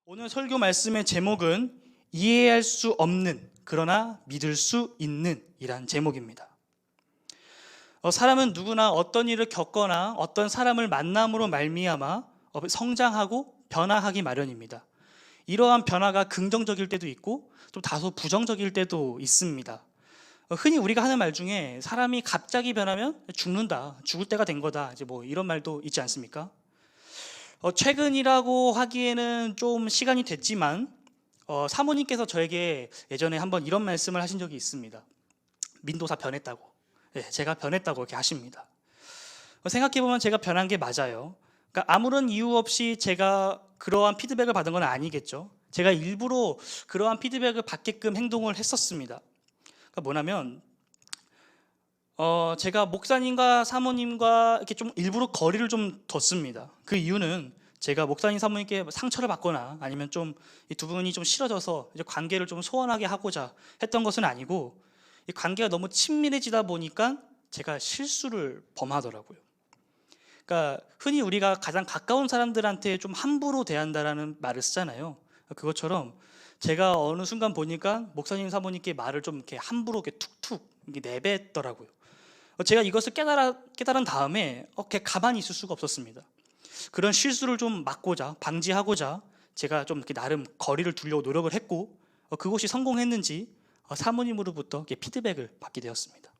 오늘 설교 말씀의 제목은 이해할 수 없는 그러나 믿을 수 있는 이란 제목입니다. 사람은 누구나 어떤 일을 겪거나 어떤 사람을 만남으로 말미암아 성장하고 변화하기 마련입니다. 이러한 변화가 긍정적일 때도 있고 좀 다소 부정적일 때도 있습니다. 흔히 우리가 하는 말 중에 사람이 갑자기 변하면 죽는다, 죽을 때가 된 거다, 이제 뭐 이런 말도 있지 않습니까? 최근이라고 하기에는 좀 시간이 됐지만 사모님께서 저에게 예전에 한번 이런 말씀을 하신 적이 있습니다. 민도사 변했다고, 제가 변했다고 이렇게 하십니다. 생각해보면 제가 변한 게 맞아요. 그러니까 아무런 이유 없이 제가 그러한 피드백을 받은 건 아니겠죠. 제가 일부러 그러한 피드백을 받게끔 행동을 했었습니다. 그러니까 뭐냐면 제가 목사님과 사모님과 이렇게 좀 일부러 거리를 좀 뒀습니다. 그 이유는 제가 목사님 사모님께 상처를 받거나 아니면 좀 이 두 분이 좀 싫어져서 이제 관계를 좀 소원하게 하고자 했던 것은 아니고, 이 관계가 너무 친밀해지다 보니까 제가 실수를 범하더라고요. 그러니까 흔히 우리가 가장 가까운 사람들한테 좀 함부로 대한다라는 말을 쓰잖아요. 그것처럼 제가 어느 순간 보니까 목사님 사모님께 말을 좀 이렇게 함부로 이렇게 툭툭 이렇게 내뱉더라고요. 제가 이것을 깨달은 다음에 그냥 가만히 있을 수가 없었습니다. 그런 실수를 좀 막고자, 방지하고자 제가 좀 이렇게 나름 거리를 두려고 노력을 했고, 그것이 성공했는지 사모님으로부터 이렇게 피드백을 받게 되었습니다.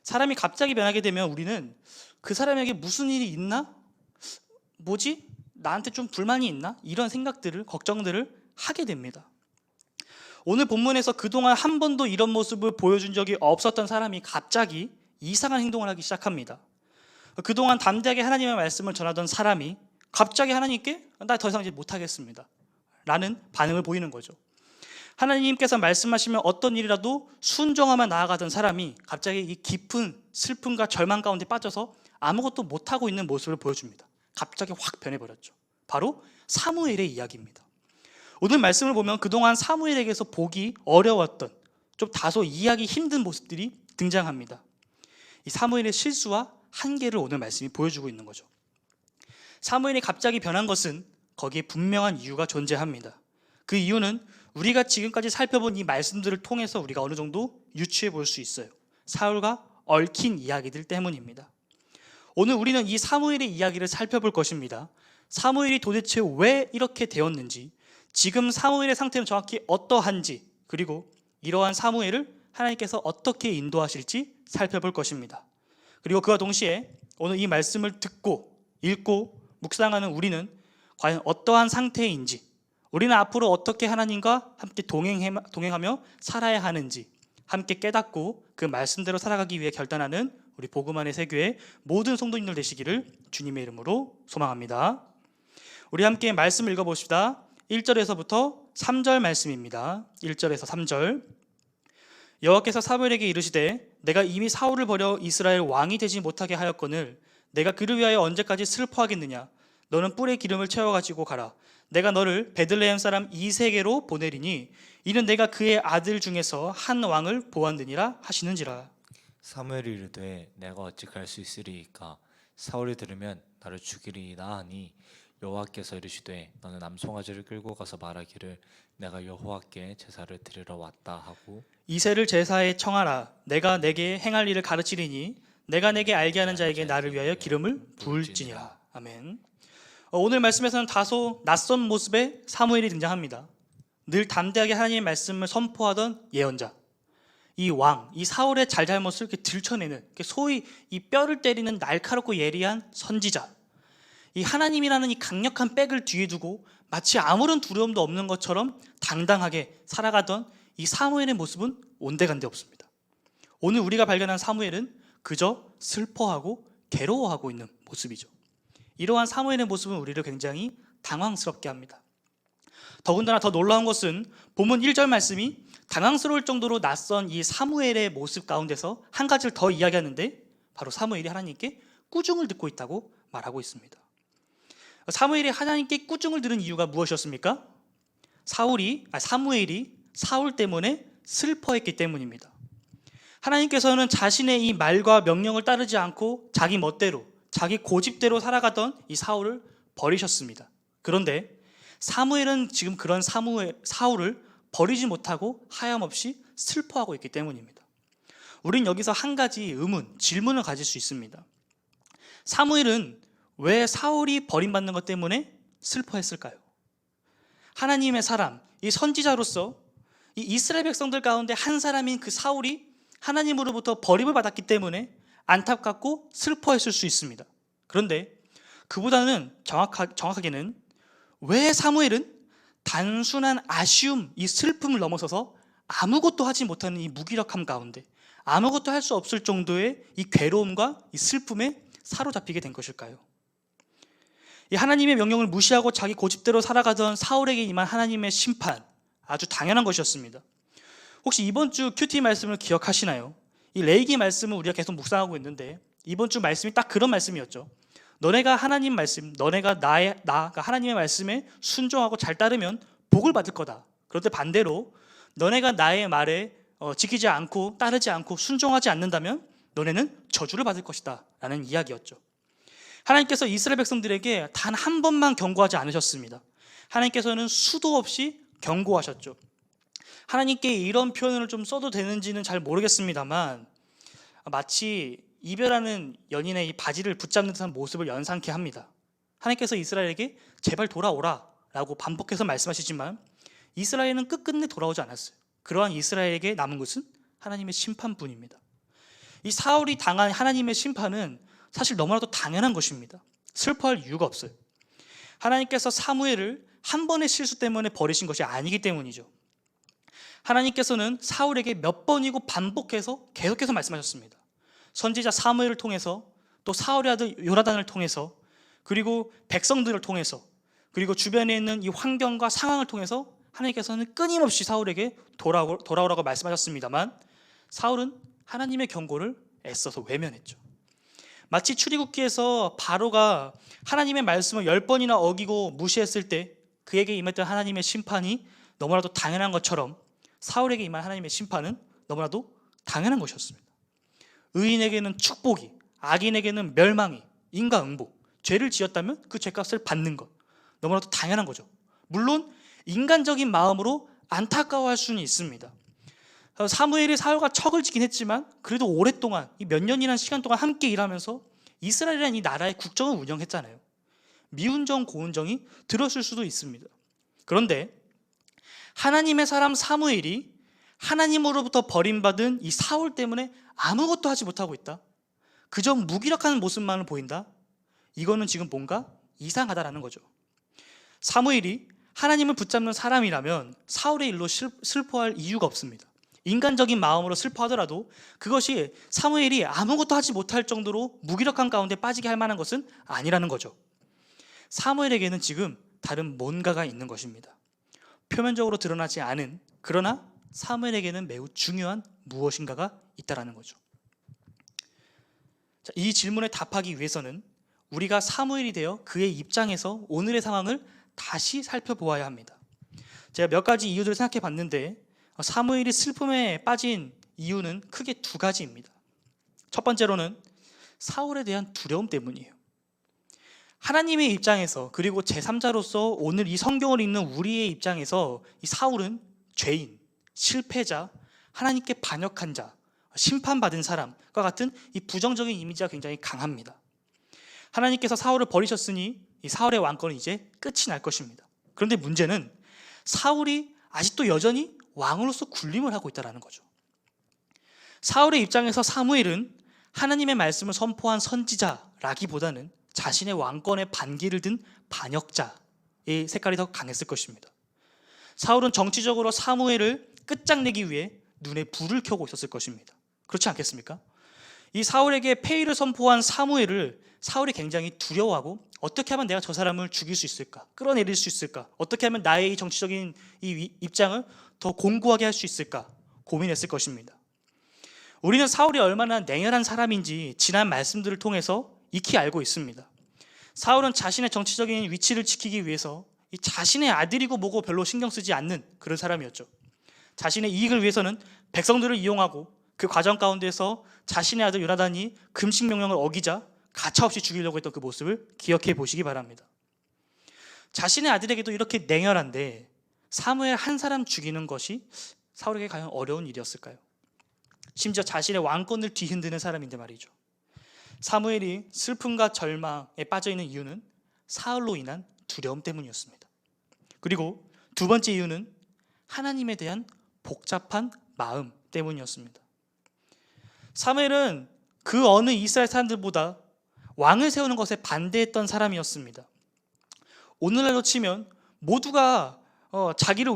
사람이 갑자기 변하게 되면 우리는 그 사람에게 무슨 일이 있나? 뭐지? 나한테 좀 불만이 있나? 이런 생각들을, 걱정들을 하게 됩니다. 오늘 본문에서 그동안 한 번도 이런 모습을 보여준 적이 없었던 사람이 갑자기 이상한 행동을 하기 시작합니다. 그동안 담대하게 하나님의 말씀을 전하던 사람이 갑자기 하나님께 나 더 이상 이제 못하겠습니다 라는 반응을 보이는 거죠. 하나님께서 말씀하시면 어떤 일이라도 순종하며 나아가던 사람이 갑자기 이 깊은 슬픔과 절망 가운데 빠져서 아무것도 못하고 있는 모습을 보여줍니다. 갑자기 확 변해버렸죠. 바로 사무엘의 이야기입니다. 오늘 말씀을 보면 그동안 사무엘에게서 보기 어려웠던, 좀 다소 이해하기 힘든 모습들이 등장합니다. 이 사무엘의 실수와 한계를 오늘 말씀이 보여주고 있는 거죠. 사무엘이 갑자기 변한 것은 거기에 분명한 이유가 존재합니다. 그 이유는 우리가 지금까지 살펴본 이 말씀들을 통해서 우리가 어느 정도 유추해 볼 수 있어요. 사울과 얽힌 이야기들 때문입니다. 오늘 우리는 이 사무엘의 이야기를 살펴볼 것입니다. 사무엘이 도대체 왜 이렇게 되었는지, 지금 사무엘의 상태는 정확히 어떠한지, 그리고 이러한 사무엘을 하나님께서 어떻게 인도하실지 살펴볼 것입니다. 그리고 그와 동시에 오늘 이 말씀을 듣고 읽고 묵상하는 우리는 과연 어떠한 상태인지, 우리는 앞으로 어떻게 하나님과 함께 동행하며 살아야 하는지 함께 깨닫고 그 말씀대로 살아가기 위해 결단하는 우리 복음 안의 세교의 모든 성도님들 되시기를 주님의 이름으로 소망합니다. 우리 함께 말씀을 읽어봅시다. 1절에서부터 3절 말씀입니다. 1절에서 3절. 여호와께서 사무엘에게 이르시되 내가 이미 사울을 버려 이스라엘 왕이 되지 못하게 하였거늘 내가 그를 위하여 언제까지 슬퍼하겠느냐. 너는 뿔에 기름을 채워가지고 가라. 내가 너를 베들레헴 사람 이새에게로 보내리니 이는 내가 그의 아들 중에서 한 왕을 보았느니라 하시는지라. 사무엘이 이르되 내가 어찌 갈 수 있으리이까. 사울이 들으면 나를 죽이리이다 하니 여호와께서 이르시되 너는 암송아지를 끌고 가서 말하기를 내가 여호와께 제사를 드리러 왔다 하고 이새를 제사에 청하라. 내가 내게 행할 일을 가르치리니 내가 내게 알게 하는 자에게 나를 위하여 기름을 부을지니라. 아멘. 오늘 말씀에서는 다소 낯선 모습의 사무엘이 등장합니다. 늘 담대하게 하나님의 말씀을 선포하던 예언자, 이 왕, 이 사울의 잘잘못을 이렇게 들춰내는, 소위 이 뼈를 때리는 날카롭고 예리한 선지자, 이 하나님이라는 이 강력한 백을 뒤에 두고 마치 아무런 두려움도 없는 것처럼 당당하게 살아가던 이 사무엘의 모습은 온데간데 없습니다. 오늘 우리가 발견한 사무엘은 그저 슬퍼하고 괴로워하고 있는 모습이죠. 이러한 사무엘의 모습은 우리를 굉장히 당황스럽게 합니다. 더군다나 더 놀라운 것은 본문 1절 말씀이 당황스러울 정도로 낯선 이 사무엘의 모습 가운데서 한 가지를 더 이야기하는데, 바로 사무엘이 하나님께 꾸중을 듣고 있다고 말하고 있습니다. 사무엘이 하나님께 꾸중을 들은 이유가 무엇이었습니까? 사무엘이 사울 때문에 슬퍼했기 때문입니다. 하나님께서는 자신의 이 말과 명령을 따르지 않고 자기 멋대로, 자기 고집대로 살아가던 이 사울을 버리셨습니다. 그런데 사무엘은 지금 그런 사울을 버리지 못하고 하염없이 슬퍼하고 있기 때문입니다. 우린 여기서 한 가지 질문을 가질 수 있습니다. 사무엘은 왜 사울이 버림받는 것 때문에 슬퍼했을까요? 하나님의 사람, 이 선지자로서 이 이스라엘 백성들 가운데 한 사람인 그 사울이 하나님으로부터 버림을 받았기 때문에 안타깝고 슬퍼했을 수 있습니다. 그런데 그보다는 정확하게는 왜 사무엘은 단순한 아쉬움, 이 슬픔을 넘어서서 아무것도 하지 못하는 이 무기력함 가운데 아무것도 할 수 없을 정도의 이 괴로움과 이 슬픔에 사로잡히게 된 것일까요? 이 하나님의 명령을 무시하고 자기 고집대로 살아가던 사울에게 임한 하나님의 심판, 아주 당연한 것이었습니다. 혹시 이번 주 큐티 말씀을 기억하시나요? 이 레위기 말씀을 우리가 계속 묵상하고 있는데 이번 주 말씀이 딱 그런 말씀이었죠. 너네가 하나님 말씀, 너네가 나가 하나님의 말씀에 순종하고 잘 따르면 복을 받을 거다. 그런데 반대로 너네가 나의 말에 지키지 않고 따르지 않고 순종하지 않는다면 너네는 저주를 받을 것이다 라는 이야기였죠. 하나님께서 이스라엘 백성들에게 단 한 번만 경고하지 않으셨습니다. 하나님께서는 수도 없이 경고하셨죠. 하나님께 이런 표현을 좀 써도 되는지는 잘 모르겠습니다만 마치 이별하는 연인의 이 바지를 붙잡는 듯한 모습을 연상케 합니다. 하나님께서 이스라엘에게 제발 돌아오라 라고 반복해서 말씀하시지만 이스라엘은 끝끝내 돌아오지 않았어요. 그러한 이스라엘에게 남은 것은 하나님의 심판뿐입니다. 이 사울이 당한 하나님의 심판은 사실 너무나도 당연한 것입니다. 슬퍼할 이유가 없어요. 하나님께서 사무엘을 한 번의 실수 때문에 버리신 것이 아니기 때문이죠. 하나님께서는 사울에게 몇 번이고 반복해서 계속해서 말씀하셨습니다. 선지자 사무엘을 통해서, 또 사울의 아들 요나단을 통해서, 그리고 백성들을 통해서, 그리고 주변에 있는 이 환경과 상황을 통해서 하나님께서는 끊임없이 사울에게 돌아오라고 말씀하셨습니다만 사울은 하나님의 경고를 애써서 외면했죠. 마치 출애굽기에서 바로가 하나님의 말씀을 10번이나 어기고 무시했을 때 그에게 임했던 하나님의 심판이 너무나도 당연한 것처럼 사울에게 임한 하나님의 심판은 너무나도 당연한 것이었습니다. 의인에게는 축복이, 악인에게는 멸망이, 인과응보, 죄를 지었다면 그 죄값을 받는 것, 너무나도 당연한 거죠. 물론 인간적인 마음으로 안타까워할 수는 있습니다. 사무엘이 사울과 척을 지긴 했지만 그래도 오랫동안, 몇 년이라는 시간 동안 함께 일하면서 이스라엘이라는 이 나라의 국정을 운영했잖아요. 미운정 고운정이 들었을 수도 있습니다. 그런데 하나님의 사람 사무엘이 하나님으로부터 버림받은 이 사울 때문에 아무것도 하지 못하고 있다, 그저 무기력한 모습만을 보인다, 이거는 지금 뭔가 이상하다라는 거죠. 사무엘이 하나님을 붙잡는 사람이라면 사울의 일로 슬퍼할 이유가 없습니다. 인간적인 마음으로 슬퍼하더라도 그것이 사무엘이 아무것도 하지 못할 정도로 무기력한 가운데 빠지게 할 만한 것은 아니라는 거죠. 사무엘에게는 지금 다른 뭔가가 있는 것입니다. 표면적으로 드러나지 않은, 그러나 사무엘에게는 매우 중요한 무엇인가가 있다라는 거죠. 자, 이 질문에 답하기 위해서는 우리가 사무엘이 되어 그의 입장에서 오늘의 상황을 다시 살펴보아야 합니다. 제가 몇 가지 이유들을 생각해 봤는데 사무엘이 슬픔에 빠진 이유는 크게 두 가지입니다. 첫 번째로는 사울에 대한 두려움 때문이에요. 하나님의 입장에서, 그리고 제3자로서 오늘 이 성경을 읽는 우리의 입장에서 이 사울은 죄인, 실패자, 하나님께 반역한 자, 심판받은 사람과 같은 이 부정적인 이미지가 굉장히 강합니다. 하나님께서 사울을 버리셨으니 이 사울의 왕권은 이제 끝이 날 것입니다. 그런데 문제는 사울이 아직도 여전히 왕으로서 군림을 하고 있다는 거죠. 사울의 입장에서 사무엘은 하나님의 말씀을 선포한 선지자라기보다는 자신의 왕권에 반기를 든 반역자의 색깔이 더 강했을 것입니다. 사울은 정치적으로 사무엘을 끝장내기 위해 눈에 불을 켜고 있었을 것입니다. 그렇지 않겠습니까? 이 사울에게 폐위를 선포한 사무엘을 사울이 굉장히 두려워하고 어떻게 하면 내가 저 사람을 죽일 수 있을까? 끌어내릴 수 있을까? 어떻게 하면 나의 이 정치적인 이 입장을 더 공고하게 할 수 있을까? 고민했을 것입니다. 우리는 사울이 얼마나 냉혈한 사람인지 지난 말씀들을 통해서 익히 알고 있습니다. 사울은 자신의 정치적인 위치를 지키기 위해서 이 자신의 아들이고 뭐고 별로 신경 쓰지 않는 그런 사람이었죠. 자신의 이익을 위해서는 백성들을 이용하고 그 과정 가운데서 자신의 아들 요나단이 금식 명령을 어기자 가차없이 죽이려고 했던 그 모습을 기억해 보시기 바랍니다. 자신의 아들에게도 이렇게 냉혈한데 사무엘 한 사람 죽이는 것이 사울에게 과연 어려운 일이었을까요? 심지어 자신의 왕권을 뒤흔드는 사람인데 말이죠. 사무엘이 슬픔과 절망에 빠져 있는 이유는 사울로 인한 두려움 때문이었습니다. 그리고 두 번째 이유는 하나님에 대한 복잡한 마음 때문이었습니다. 사무엘은 그 어느 이스라엘 사람들보다 왕을 세우는 것에 반대했던 사람이었습니다. 오늘날로 치면 모두가 자기를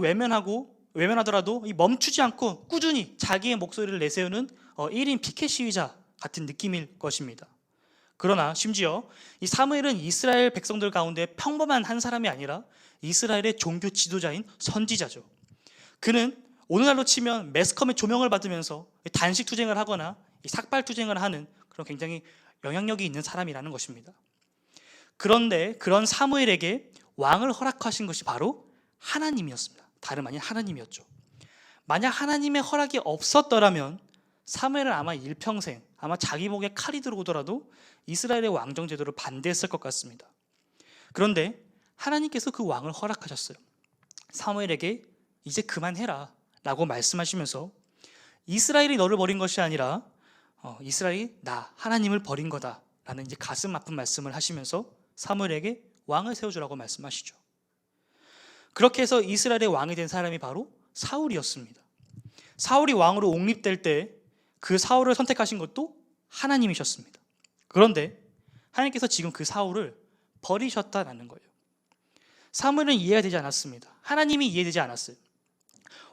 외면하더라도 멈추지 않고 꾸준히 자기의 목소리를 내세우는 1인 피켓 시위자 같은 느낌일 것입니다. 그러나 심지어 이 사무엘은 이스라엘 백성들 가운데 평범한 한 사람이 아니라 이스라엘의 종교 지도자인 선지자죠. 그는 오늘날로 치면 매스컴의 조명을 받으면서 단식 투쟁을 하거나 삭발 투쟁을 하는 그런 굉장히 영향력이 있는 사람이라는 것입니다. 그런데 그런 사무엘에게 왕을 허락하신 것이 바로 하나님이었습니다. 다름 아닌 하나님이었죠. 만약 하나님의 허락이 없었더라면 사무엘은 아마 일평생 아마 자기 목에 칼이 들어오더라도 이스라엘의 왕정 제도를 반대했을 것 같습니다. 그런데 하나님께서 그 왕을 허락하셨어요. 사무엘에게 이제 그만해라 라고 말씀하시면서 이스라엘이 너를 버린 것이 아니라 이스라엘이 나 하나님을 버린 거다 라는 이제 가슴 아픈 말씀을 하시면서 사무엘에게 왕을 세워주라고 말씀하시죠. 그렇게 해서 이스라엘의 왕이 된 사람이 바로 사울이었습니다. 사울이 왕으로 옹립될 때 그 사울을 선택하신 것도 하나님이셨습니다. 그런데 하나님께서 지금 그 사울을 버리셨다라는 거예요. 사무엘은 이해가 되지 않았습니다. 하나님이 이해되지 않았어요.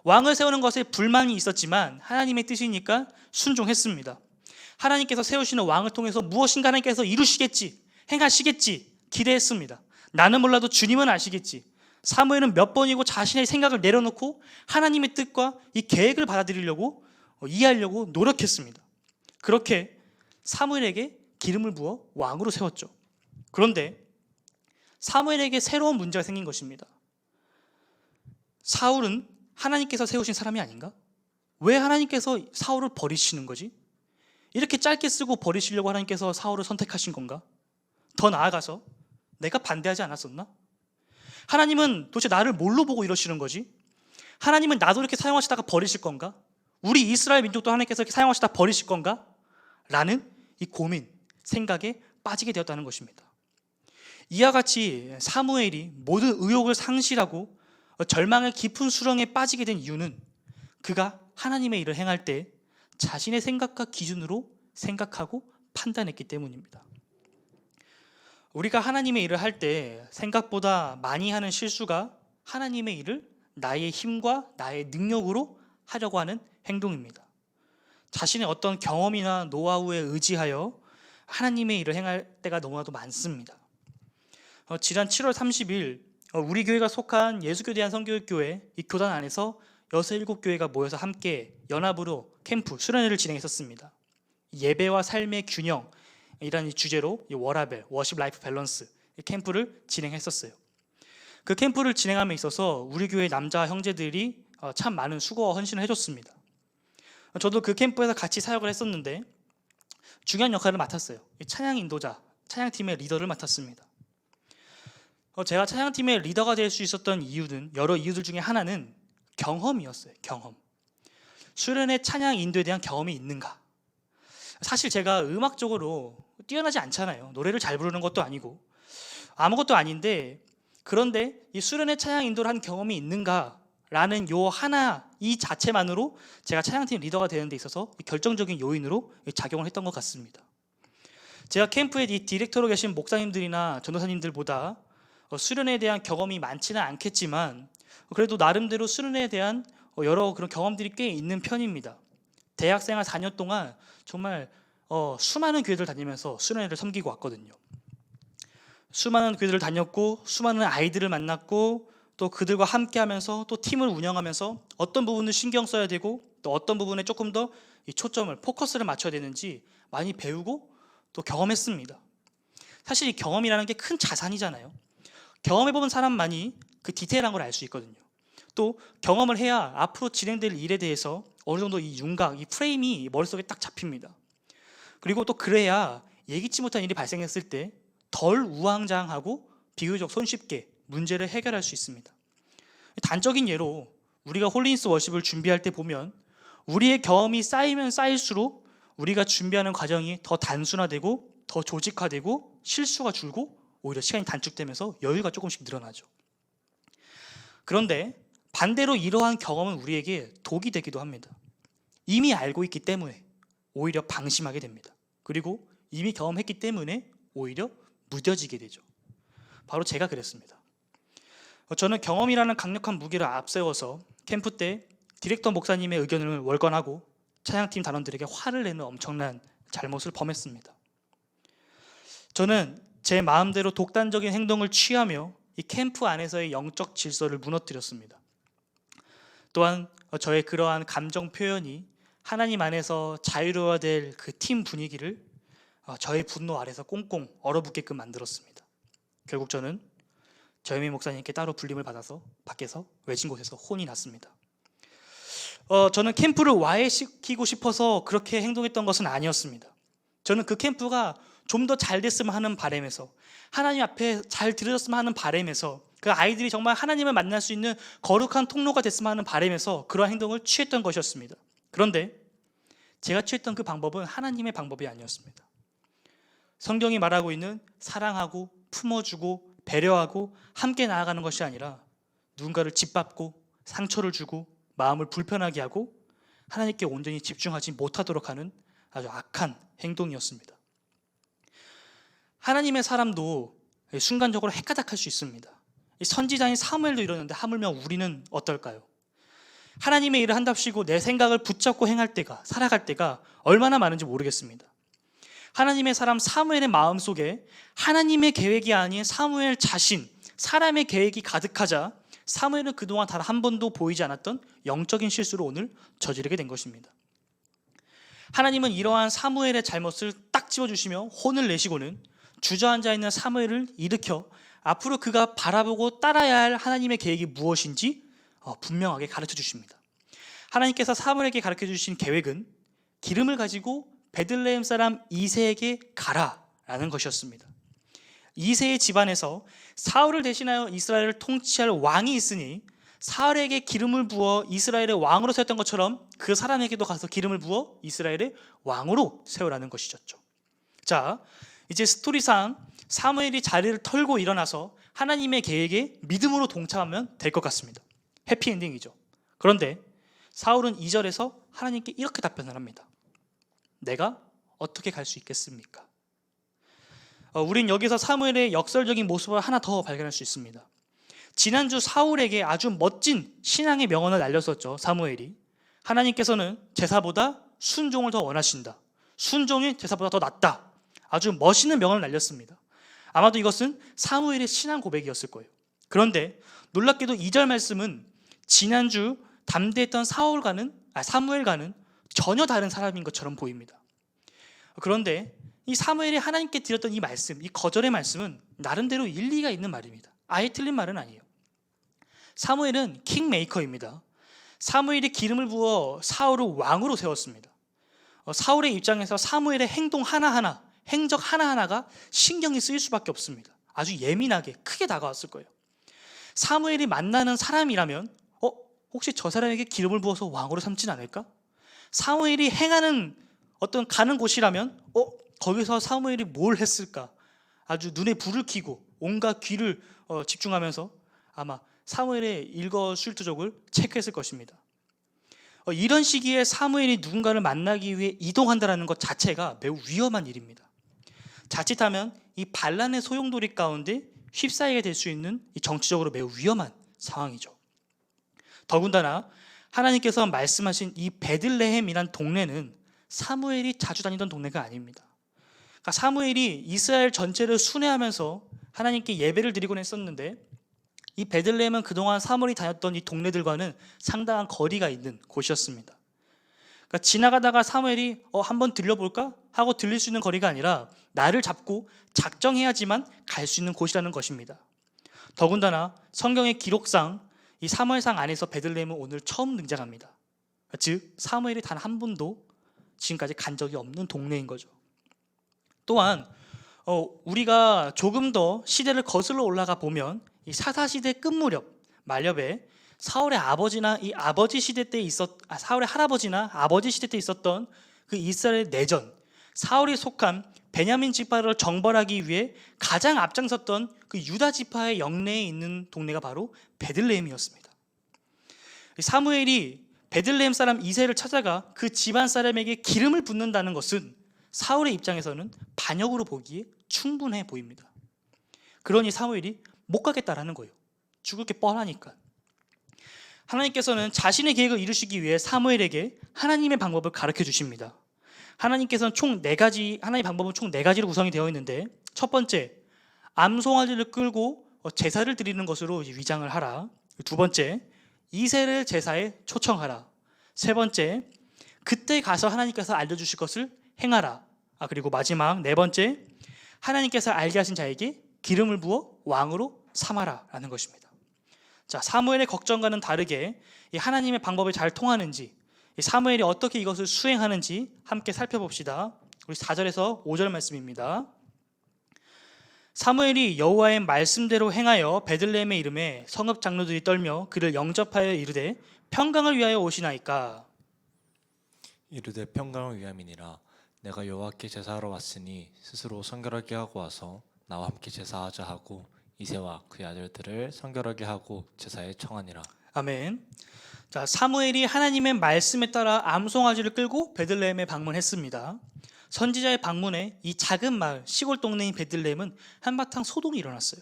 왕을 세우는 것에 불만이 있었지만 하나님의 뜻이니까 순종했습니다. 하나님께서 세우시는 왕을 통해서 무엇인가 하나님께서 이루시겠지, 행하시겠지 기대했습니다. 나는 몰라도 주님은 아시겠지. 사무엘은 몇 번이고 자신의 생각을 내려놓고 하나님의 뜻과 이 계획을 받아들이려고 이해하려고 노력했습니다. 그렇게 사무엘에게 기름을 부어 왕으로 세웠죠. 그런데 사무엘에게 새로운 문제가 생긴 것입니다. 사울은 하나님께서 세우신 사람이 아닌가? 왜 하나님께서 사울을 버리시는 거지? 이렇게 짧게 쓰고 버리시려고 하나님께서 사울을 선택하신 건가? 더 나아가서 내가 반대하지 않았었나? 하나님은 도대체 나를 뭘로 보고 이러시는 거지? 하나님은 나도 이렇게 사용하시다가 버리실 건가? 우리 이스라엘 민족도 하나님께서 이렇게 사용하시다 버리실 건가? 라는 이 고민, 생각에 빠지게 되었다는 것입니다. 이와 같이 사무엘이 모든 의욕을 상실하고 절망의 깊은 수렁에 빠지게 된 이유는 그가 하나님의 일을 행할 때 자신의 생각과 기준으로 생각하고 판단했기 때문입니다. 우리가 하나님의 일을 할 때 생각보다 많이 하는 실수가 하나님의 일을 나의 힘과 나의 능력으로 하려고 하는 행동입니다. 자신의 어떤 경험이나 노하우에 의지하여 하나님의 일을 행할 때가 너무나도 많습니다. 지난 7월 30일 우리 교회가 속한 예수교대한성교육교회 이 교단 안에서 6, 7교회가 모여서 함께 연합으로 캠프 수련회를 진행했었습니다. 예배와 삶의 균형이라는 주제로 워라벨, 워십 라이프 밸런스 캠프를 진행했었어요. 그 캠프를 진행함에 있어서 우리 교회 남자 형제들이 참 많은 수고와 헌신을 해줬습니다. 저도 그 캠프에서 같이 사역을 했었는데 중요한 역할을 맡았어요. 찬양 인도자, 찬양팀의 리더를 맡았습니다. 제가 찬양팀의 리더가 될 수 있었던 이유는 여러 이유들 중에 하나는 경험이었어요. 경험. 수련회 찬양 인도에 대한 경험이 있는가? 사실 제가 음악적으로 뛰어나지 않잖아요. 노래를 잘 부르는 것도 아니고 아무것도 아닌데, 그런데 이 수련회 찬양 인도를 한 경험이 있는가라는 요 하나 이 자체만으로 제가 찬양팀 리더가 되는 데 있어서 결정적인 요인으로 작용을 했던 것 같습니다. 제가 캠프에 이 디렉터로 계신 목사님들이나 전도사님들보다 수련회에 대한 경험이 많지는 않겠지만 그래도 나름대로 수련회에 대한 여러 그런 경험들이 꽤 있는 편입니다. 대학생활 4년 동안 정말 수많은 교회들 다니면서 수련회를 섬기고 왔거든요. 수많은 교회들을 다녔고 수많은 아이들을 만났고 또 그들과 함께 하면서 또 팀을 운영하면서 어떤 부분을 신경 써야 되고 또 어떤 부분에 조금 더 이 초점을 포커스를 맞춰야 되는지 많이 배우고 또 경험했습니다. 사실 이 경험이라는 게 큰 자산이잖아요. 경험해본 사람만이 그 디테일한 걸 알 수 있거든요. 또 경험을 해야 앞으로 진행될 일에 대해서 어느 정도 이 윤곽, 이 프레임이 머릿속에 딱 잡힙니다. 그리고 또 그래야 예기치 못한 일이 발생했을 때 덜 우왕좌왕하고 비교적 손쉽게 문제를 해결할 수 있습니다. 단적인 예로 우리가 홀리인스 워십을 준비할 때 보면 우리의 경험이 쌓이면 쌓일수록 우리가 준비하는 과정이 더 단순화되고 더 조직화되고 실수가 줄고 오히려 시간이 단축되면서 여유가 조금씩 늘어나죠. 그런데 반대로 이러한 경험은 우리에게 독이 되기도 합니다. 이미 알고 있기 때문에 오히려 방심하게 됩니다. 그리고 이미 경험했기 때문에 오히려 무뎌지게 되죠. 바로 제가 그랬습니다. 저는 경험이라는 강력한 무기를 앞세워서 캠프 때 디렉터 목사님의 의견을 월권하고 찬양팀 단원들에게 화를 내는 엄청난 잘못을 범했습니다. 저는 제 마음대로 독단적인 행동을 취하며 이 캠프 안에서의 영적 질서를 무너뜨렸습니다. 또한 저의 그러한 감정 표현이 하나님 안에서 자유로워야 될 그 팀 분위기를 저의 분노 아래서 꽁꽁 얼어붙게끔 만들었습니다. 결국 저는 저혜미 목사님께 따로 불림을 받아서 밖에서 외진 곳에서 혼이 났습니다. 저는 캠프를 와해시키고 싶어서 그렇게 행동했던 것은 아니었습니다. 저는 그 캠프가 좀 더 잘 됐으면 하는 바람에서, 하나님 앞에 잘 드려졌으면 하는 바람에서, 그 아이들이 정말 하나님을 만날 수 있는 거룩한 통로가 됐으면 하는 바람에서 그러한 행동을 취했던 것이었습니다. 그런데 제가 취했던 그 방법은 하나님의 방법이 아니었습니다. 성경이 말하고 있는 사랑하고 품어주고 배려하고 함께 나아가는 것이 아니라 누군가를 짓밟고 상처를 주고 마음을 불편하게 하고 하나님께 온전히 집중하지 못하도록 하는 아주 악한 행동이었습니다. 하나님의 사람도 순간적으로 헷가닥할 수 있습니다. 선지자인 사무엘도 이러는데 하물며 우리는 어떨까요? 하나님의 일을 한답시고 내 생각을 붙잡고 행할 때가, 살아갈 때가 얼마나 많은지 모르겠습니다. 하나님의 사람 사무엘의 마음속에 하나님의 계획이 아닌 사무엘 자신, 사람의 계획이 가득하자 사무엘은 그동안 단 한 번도 보이지 않았던 영적인 실수를 오늘 저지르게 된 것입니다. 하나님은 이러한 사무엘의 잘못을 딱 집어주시며 혼을 내시고는 주저앉아 있는 사무엘을 일으켜 앞으로 그가 바라보고 따라야 할 하나님의 계획이 무엇인지 분명하게 가르쳐 주십니다. 하나님께서 사무엘에게 가르쳐 주신 계획은 기름을 가지고 베들레헴 사람 이새에게 가라라는 것이었습니다. 이새의 집안에서 사울을 대신하여 이스라엘을 통치할 왕이 있으니 사울에게 기름을 부어 이스라엘의 왕으로 세웠던 것처럼 그 사람에게도 가서 기름을 부어 이스라엘의 왕으로 세우라는 것이었죠. 자, 이제 스토리상 사무엘이 자리를 털고 일어나서 하나님의 계획에 믿음으로 동참하면 될 것 같습니다. 해피엔딩이죠. 그런데 사울은 2절에서 하나님께 이렇게 답변을 합니다. 내가 어떻게 갈 수 있겠습니까? 우린 여기서 사무엘의 역설적인 모습을 하나 더 발견할 수 있습니다. 지난주 사울에게 아주 멋진 신앙의 명언을 날렸었죠. 사무엘이 하나님께서는 제사보다 순종을 더 원하신다. 순종이 제사보다 더 낫다. 아주 멋있는 명언을 날렸습니다. 아마도 이것은 사무엘의 신앙 고백이었을 거예요. 그런데 놀랍게도 2절 말씀은 지난주 담대했던 사무엘과는 전혀 다른 사람인 것처럼 보입니다. 그런데 이 사무엘이 하나님께 드렸던 이 말씀, 이 거절의 말씀은 나름대로 일리가 있는 말입니다. 아예 틀린 말은 아니에요. 사무엘은 킹메이커입니다. 사무엘이 기름을 부어 사울을 왕으로 세웠습니다. 사울의 입장에서 사무엘의 행동 하나하나, 행적 하나하나가 신경이 쓰일 수밖에 없습니다. 아주 예민하게 크게 다가왔을 거예요. 사무엘이 만나는 사람이라면 혹시 저 사람에게 기름을 부어서 왕으로 삼진 않을까? 사무엘이 행하는 어떤 가는 곳이라면 거기서 사무엘이 뭘 했을까? 아주 눈에 불을 켜고 온갖 귀를 집중하면서 아마 사무엘의 일거수일투족을 체크했을 것입니다. 이런 시기에 사무엘이 누군가를 만나기 위해 이동한다는 것 자체가 매우 위험한 일입니다. 자칫하면 이 반란의 소용돌이 가운데 휩싸이게 될 수 있는 이 정치적으로 매우 위험한 상황이죠. 더군다나 하나님께서 말씀하신 이 베들레헴이란 동네는 사무엘이 자주 다니던 동네가 아닙니다. 그러니까 사무엘이 이스라엘 전체를 순회하면서 하나님께 예배를 드리곤 했었는데 이 베들레헴은 그동안 사무엘이 다녔던 이 동네들과는 상당한 거리가 있는 곳이었습니다. 그러니까 지나가다가 사무엘이 한번 들려볼까? 하고 들릴 수 있는 거리가 아니라 나를 잡고 작정해야지만 갈 수 있는 곳이라는 것입니다. 더군다나 성경의 기록상 이 사무엘상 안에서 베들레헴은 오늘 처음 등장합니다. 즉 사무엘이 단 한 번도 지금까지 간 적이 없는 동네인 거죠. 또한 우리가 조금 더 시대를 거슬러 올라가 보면 이 사사시대 끝 무렵 말렵에 사울의 아버지나 이 아버지 시대 때 사울의 할아버지나 아버지 시대 때 있었던 그 이스라엘 내전, 사울이 속한 베냐민 지파를 정벌하기 위해 가장 앞장섰던 그 유다 지파의 영내에 있는 동네가 바로 베들레헴이었습니다. 사무엘이 베들레헴 사람 이새를 찾아가 그 집안 사람에게 기름을 붓는다는 것은 사울의 입장에서는 반역으로 보기에 충분해 보입니다. 그러니 사무엘이 못 가겠다라는 거예요. 죽을 게 뻔하니까. 하나님께서는 자신의 계획을 이루시기 위해 사무엘에게 하나님의 방법을 가르쳐 주십니다. 하나님께서는 하나님의 방법은 총 4가지로 구성이 되어 있는데, 첫 번째, 암송아지를 끌고 제사를 드리는 것으로 위장을 하라. 두 번째, 이새를 제사에 초청하라. 세 번째, 그때 가서 하나님께서 알려주실 것을 행하라. 그리고 마지막 4번째, 하나님께서 알게 하신 자에게 기름을 부어 왕으로 삼아라 라는 것입니다. 자, 사무엘의 걱정과는 다르게 이 하나님의 방법이 잘 통하는지, 이 사무엘이 어떻게 이것을 수행하는지 함께 살펴봅시다. 우리 4절에서 5절 말씀입니다. 사무엘이 여호와의 말씀대로 행하여 베들레헴에 이르매 성읍 장로들이 떨며 그를 영접하여 이르되 평강을 위하여 오시나이까. 이르되 평강을 위함이니라. 내가 여호와께 제사하러 왔으니 스스로 성결하게 하고 와서 나와 함께 제사하자 하고 이새와 그의 아들들을 성결하게 하고 제사에 청하니라. 아멘. 자, 사무엘이 하나님의 말씀에 따라 암송아지를 끌고 베들레헴에 방문했습니다. 선지자의 방문에 이 작은 마을, 시골 동네인 베들레헴은 한바탕 소동이 일어났어요.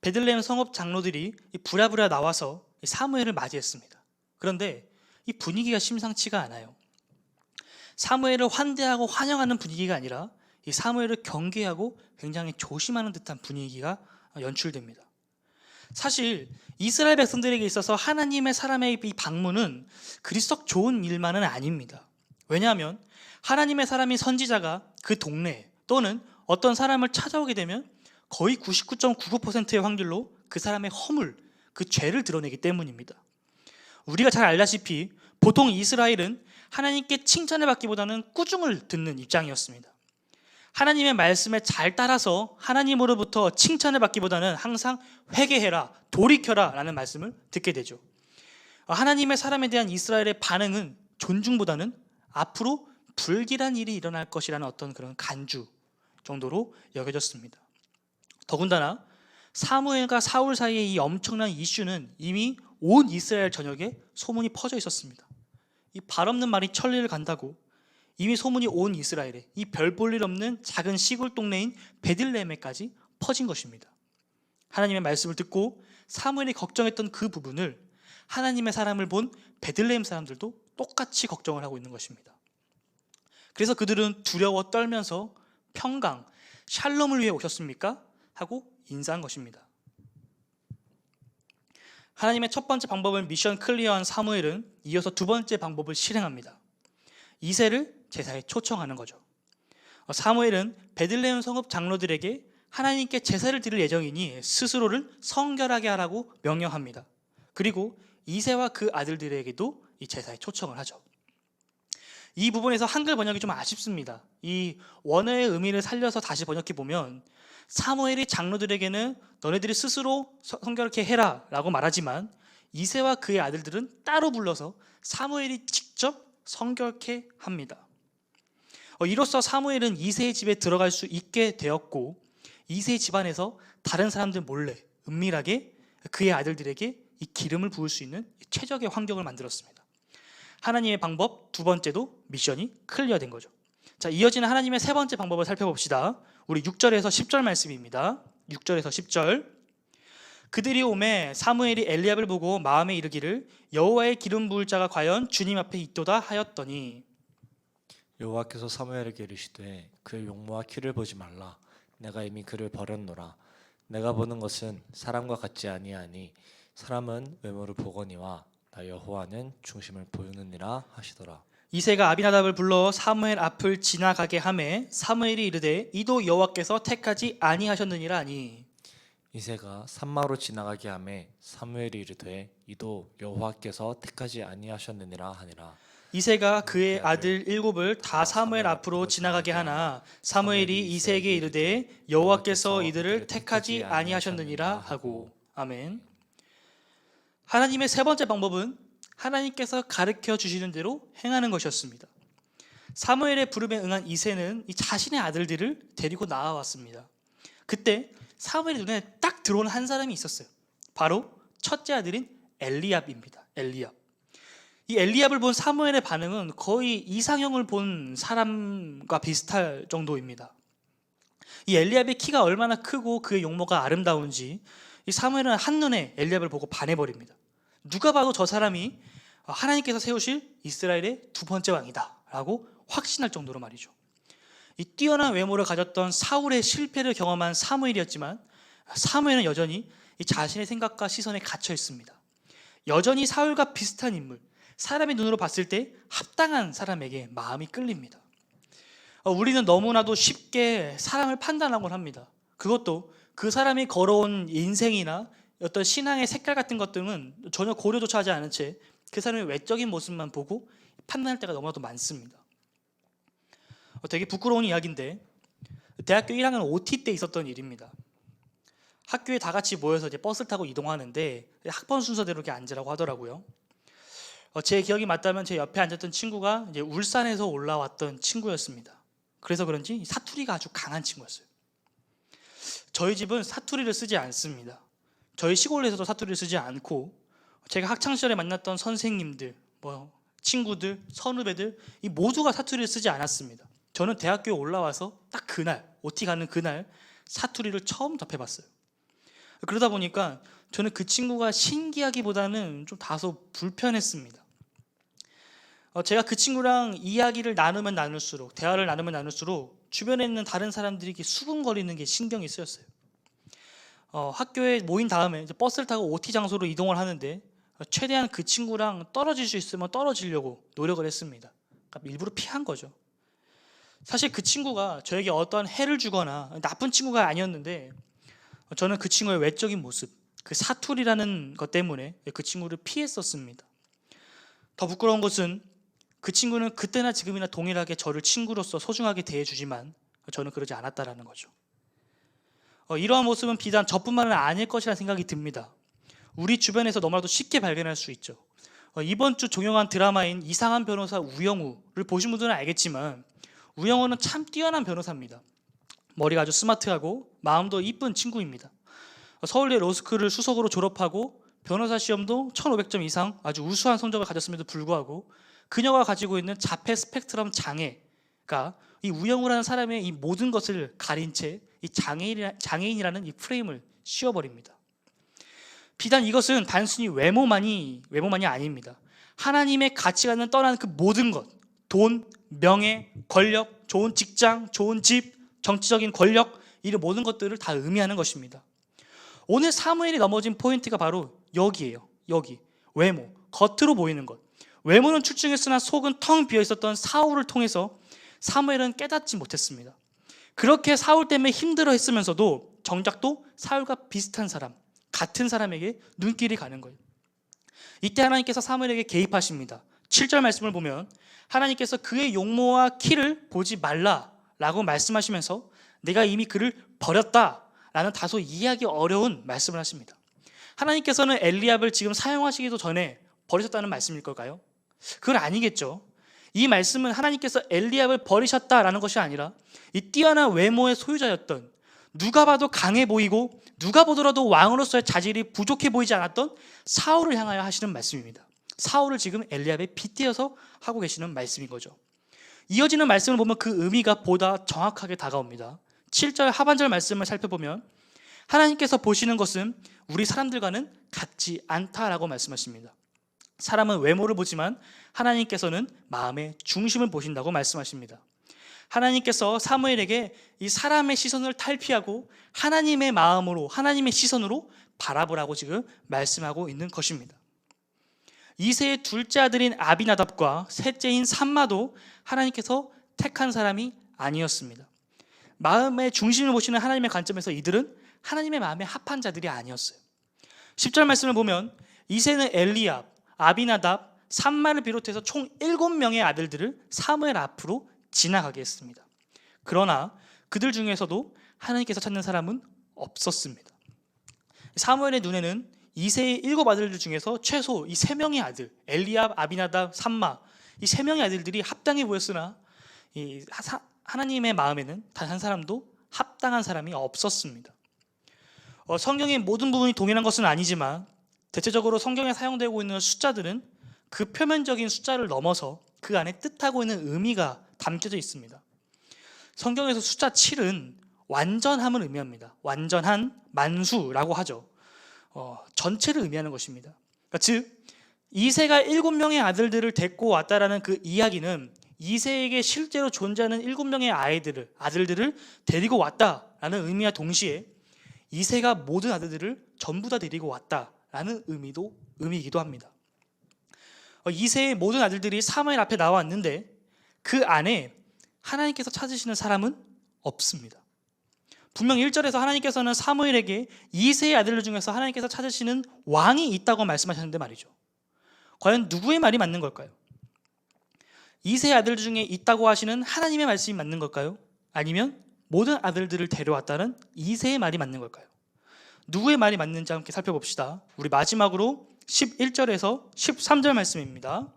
베들레헴 성읍 장로들이 부랴부랴 나와서 사무엘을 맞이했습니다. 그런데 이 분위기가 심상치가 않아요. 사무엘을 환대하고 환영하는 분위기가 아니라 이 사무엘을 경계하고 굉장히 조심하는 듯한 분위기가 연출됩니다. 사실 이스라엘 백성들에게 있어서 하나님의 사람의 이 방문은 그리 썩 좋은 일만은 아닙니다. 왜냐하면 하나님의 사람이 선지자가 그 동네 또는 어떤 사람을 찾아오게 되면 거의 99.99%의 확률로 그 사람의 허물, 그 죄를 드러내기 때문입니다. 우리가 잘 알다시피 보통 이스라엘은 하나님께 칭찬을 받기보다는 꾸중을 듣는 입장이었습니다. 하나님의 말씀에 잘 따라서 하나님으로부터 칭찬을 받기보다는 항상 회개해라, 돌이켜라 라는 말씀을 듣게 되죠. 하나님의 사람에 대한 이스라엘의 반응은 존중보다는 앞으로 불길한 일이 일어날 것이라는 어떤 그런 간주 정도로 여겨졌습니다. 더군다나 사무엘과 사울 사이의 이 엄청난 이슈는 이미 온 이스라엘 전역에 소문이 퍼져 있었습니다. 이 발 없는 말이 천리를 간다고 이미 소문이 온 이스라엘에, 이 별 볼 일 없는 작은 시골 동네인 베들레헴에까지 퍼진 것입니다. 하나님의 말씀을 듣고 사무엘이 걱정했던 그 부분을 하나님의 사람을 본 베들레헴 사람들도 똑같이 걱정을 하고 있는 것입니다. 그래서 그들은 두려워 떨면서 평강, 샬롬을 위해 오셨습니까? 하고 인사한 것입니다. 하나님의 첫 번째 방법을 미션 클리어한 사무엘은 이어서 두 번째 방법을 실행합니다. 이새를 제사에 초청하는 거죠. 사무엘은 베들레헴 성읍 장로들에게 하나님께 제사를 드릴 예정이니 스스로를 성결하게 하라고 명령합니다. 그리고 이새와 그 아들들에게도 이 제사에 초청을 하죠. 이 부분에서 한글 번역이 좀 아쉽습니다. 이 원어의 의미를 살려서 다시 번역해 보면 사무엘이 장로들에게는 너네들이 스스로 성결하게 해라 라고 말하지만 이새와 그의 아들들은 따로 불러서 사무엘이 직접 성결케 합니다. 이로써 사무엘은 이새의 집에 들어갈 수 있게 되었고 이새의 집안에서 다른 사람들 몰래 은밀하게 그의 아들들에게 이 기름을 부을 수 있는 최적의 환경을 만들었습니다. 하나님의 방법 두 번째도 미션이 클리어된 거죠. 자, 이어지는 하나님의 세 번째 방법을 살펴봅시다. 우리 6절에서 10절 말씀입니다. 6절에서 10절. 그들이 오매 사무엘이 엘리압을 보고 마음에 이르기를 여호와의 기름 부을 자가 과연 주님 앞에 있도다 하였더니 여호와께서 사무엘에게 이르시되 그의 용모와 키를 보지 말라. 내가 이미 그를 버렸노라. 내가 보는 것은 사람과 같지 아니하니 사람은 외모를 보거니와 나 여호와는 중심을 보이느니라 하시더라. 이새가 아비나답을 불러 사무엘 앞을 지나가게 하매 사무엘이 이르되 이도 여호와께서 택하지 아니하셨느니라 하니 이새가 산마로 지나가게 하매 사무엘이 이르되 이도 여호와께서 택하지 아니하셨느니라 하니라. 이새가 그의 아들 일곱을 다 사무엘 앞으로 지나가게 하나 사무엘이 이새에게 이르되 여호와께서 이들을 택하지 아니하셨느니라 하고. 아멘. 하나님의 세 번째 방법은 하나님께서 가르쳐 주시는 대로 행하는 것이었습니다. 사무엘의 부름에 응한 이새는 이 자신의 아들들을 데리고 나와왔습니다. 그때 사무엘의 눈에 딱 들어오는 한 사람이 있었어요. 바로 첫째 아들인 엘리압입니다. 엘리압. 이 엘리압을 본 사무엘의 반응은 거의 이상형을 본 사람과 비슷할 정도입니다. 이 엘리압의 키가 얼마나 크고 그의 용모가 아름다운지 이 사무엘은 한눈에 엘리압을 보고 반해버립니다. 누가 봐도 저 사람이 하나님께서 세우실 이스라엘의 두 번째 왕이다 라고 확신할 정도로 말이죠. 이 뛰어난 외모를 가졌던 사울의 실패를 경험한 사무엘이었지만 사무엘은 여전히 이 자신의 생각과 시선에 갇혀 있습니다. 여전히 사울과 비슷한 인물, 사람의 눈으로 봤을 때 합당한 사람에게 마음이 끌립니다. 우리는 너무나도 쉽게 사람을 판단하곤 합니다. 그것도 그 사람이 걸어온 인생이나 어떤 신앙의 색깔 같은 것들은 전혀 고려조차 하지 않은 채 그 사람의 외적인 모습만 보고 판단할 때가 너무나도 많습니다. 되게 부끄러운 이야기인데 대학교 1학년 OT 때 있었던 일입니다. 학교에 다 같이 모여서 이제 버스를 타고 이동하는데 학번 순서대로 이렇게 앉으라고 하더라고요. 제 기억이 맞다면 제 옆에 앉았던 친구가 이제 울산에서 올라왔던 친구였습니다. 그래서 그런지 사투리가 아주 강한 친구였어요. 저희 집은 사투리를 쓰지 않습니다. 저희 시골에서도 사투리를 쓰지 않고 제가 학창시절에 만났던 선생님들, 친구들, 선후배들 이 모두가 사투리를 쓰지 않았습니다. 저는 대학교에 올라와서 딱 그날, OT 가는 그날 사투리를 처음 접해봤어요. 그러다 보니까 저는 그 친구가 신기하기보다는 좀 다소 불편했습니다. 제가 그 친구랑 이야기를 나누면 나눌수록, 대화를 나누면 나눌수록 주변에 있는 다른 사람들이 이렇게 수근거리는 게 신경이 쓰였어요. 학교에 모인 다음에 이제 버스를 타고 OT 장소로 이동을 하는데 최대한 그 친구랑 떨어질 수 있으면 떨어지려고 노력을 했습니다. 그러니까 일부러 피한 거죠. 사실 그 친구가 저에게 어떠한 해를 주거나 나쁜 친구가 아니었는데 저는 그 친구의 외적인 모습, 그 사투리라는 것 때문에 그 친구를 피했었습니다. 더 부끄러운 것은 그 친구는 그때나 지금이나 동일하게 저를 친구로서 소중하게 대해주지만 저는 그러지 않았다라는 거죠. 이러한 모습은 비단 저뿐만은 아닐 것이라는 생각이 듭니다. 우리 주변에서 너무나도 쉽게 발견할 수 있죠. 이번 주 종영한 드라마인 이상한 변호사 우영우를 보신 분들은 알겠지만 우영우는 참 뛰어난 변호사입니다. 머리가 아주 스마트하고 마음도 이쁜 친구입니다. 서울대 로스쿨을 수석으로 졸업하고 변호사 시험도 1500점 이상 아주 우수한 성적을 가졌음에도 불구하고 그녀가 가지고 있는 자폐 스펙트럼 장애가 이 우영우라는 사람의 이 모든 것을 가린 채 이 장애인이라는 이 프레임을 씌워버립니다. 비단 이것은 단순히 외모만이 아닙니다. 하나님의 가치관을 떠난 그 모든 것, 돈, 명예, 권력, 좋은 직장, 좋은 집, 정치적인 권력, 이런 모든 것들을 다 의미하는 것입니다. 오늘 사무엘이 넘어진 포인트가 바로 여기예요. 여기 외모, 겉으로 보이는 것. 외모는 출중했으나 속은 텅 비어 있었던 사울을 통해서 사무엘은 깨닫지 못했습니다. 그렇게 사울 때문에 힘들어했으면서도 정작 또 사울과 비슷한 사람, 같은 사람에게 눈길이 가는 거예요. 이때 하나님께서 사무엘에게 개입하십니다. 7절 말씀을 보면 하나님께서 그의 용모와 키를 보지 말라라고 말씀하시면서 내가 이미 그를 버렸다라는 다소 이해하기 어려운 말씀을 하십니다. 하나님께서는 엘리압을 지금 사용하시기도 전에 버리셨다는 말씀일 걸까요? 그건 아니겠죠. 이 말씀은 하나님께서 엘리압을 버리셨다라는 것이 아니라 이 뛰어난 외모의 소유자였던, 누가 봐도 강해 보이고 누가 보더라도 왕으로서의 자질이 부족해 보이지 않았던 사울을 향하여 하시는 말씀입니다. 사울을 지금 엘리압에 빗대어서 하고 계시는 말씀인 거죠. 이어지는 말씀을 보면 그 의미가 보다 정확하게 다가옵니다. 7절 하반절 말씀을 살펴보면 하나님께서 보시는 것은 우리 사람들과는 같지 않다라고 말씀하십니다. 사람은 외모를 보지만 하나님께서는 마음의 중심을 보신다고 말씀하십니다. 하나님께서 사무엘에게 이 사람의 시선을 탈피하고 하나님의 마음으로, 하나님의 시선으로 바라보라고 지금 말씀하고 있는 것입니다. 이새의 둘째 아들인 아비나답과 셋째인 삼마도 하나님께서 택한 사람이 아니었습니다. 마음의 중심을 보시는 하나님의 관점에서 이들은 하나님의 마음에 합한 자들이 아니었어요. 10절 말씀을 보면 이새는 엘리압, 아비나답, 삼마를 비롯해서 총 7명의 아들들을 사무엘 앞으로 지나가게 했습니다. 그러나 그들 중에서도 하나님께서 찾는 사람은 없었습니다. 사무엘의 눈에는 이새의 7 아들들 중에서 최소 이 3명의 아들 엘리압, 아비나답, 삼마 이 3명의 아들들이 합당해 보였으나 하나님의 마음에는 단 한 사람도 합당한 사람이 없었습니다. 성경의 모든 부분이 동일한 것은 아니지만 대체적으로 성경에 사용되고 있는 숫자들은 그 표면적인 숫자를 넘어서 그 안에 뜻하고 있는 의미가 담겨져 있습니다. 성경에서 숫자 7은 완전함을 의미합니다. 완전한 만수라고 하죠. 전체를 의미하는 것입니다. 그러니까 즉 이새가 7명의 아들들을 데리고 왔다라는 그 이야기는 이새에게 실제로 존재하는 7명의 아들들을 데리고 왔다라는 의미와 동시에 이새가 모든 아들들을 전부 다 데리고 왔다라는 의미이기도 합니다. 이새의 모든 아들들이 사무엘 앞에 나왔는데 그 안에 하나님께서 찾으시는 사람은 없습니다. 분명 1절에서 하나님께서는 사무엘에게 이새의 아들들 중에서 하나님께서 찾으시는 왕이 있다고 말씀하셨는데 말이죠. 과연 누구의 말이 맞는 걸까요? 이새의 아들 중에 있다고 하시는 하나님의 말씀이 맞는 걸까요? 아니면 모든 아들들을 데려왔다는 이새의 말이 맞는 걸까요? 누구의 말이 맞는지 함께 살펴봅시다. 우리 마지막으로 11절에서 13절 말씀입니다.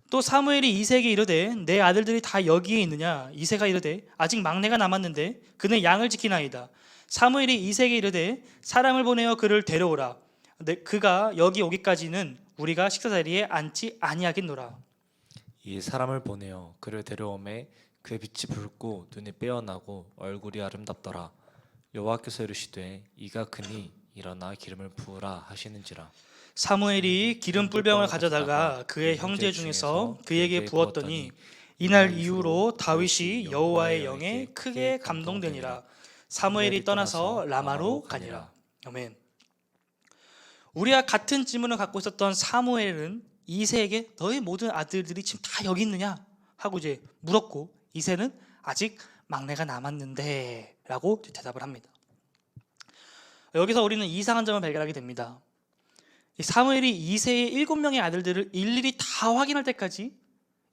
또 사무엘이 이새에게 이르되 내 아들들이 다 여기에 있느냐? 이새가 이르되 아직 막내가 남았는데 그는 양을 지키나이다. 사무엘이 이새에게 이르되 사람을 보내어 그를 데려오라. 그가 여기 오기까지는 우리가 식사 자리에 앉지 아니하겠노라. 이 사람을 보내어 그를 데려오매 그의 빛이 붉고 눈이 빼어나고 얼굴이 아름답더라. 여호와께서 이르시되 이가 크니 일어나 기름을 부으라 하시는지라. 사무엘이 기름 뿔병을 가져다가 그의 형제 중에서 그에게 부었더니 이날 이후로 다윗이 여호와의 영에 크게 감동되니라. 사무엘이 떠나서 라마로 가니라. 아멘. 우리와 같은 질문을 갖고 있었던 사무엘은 이새에게 너의 모든 아들들이 지금 다 여기 있느냐 하고 이제 물었고, 이새는 아직 막내가 남았는데 라고 대답을 합니다. 여기서 우리는 이상한 점을 발견하게 됩니다. 사무엘이 이새의 7명의 아들들을 일일이 다 확인할 때까지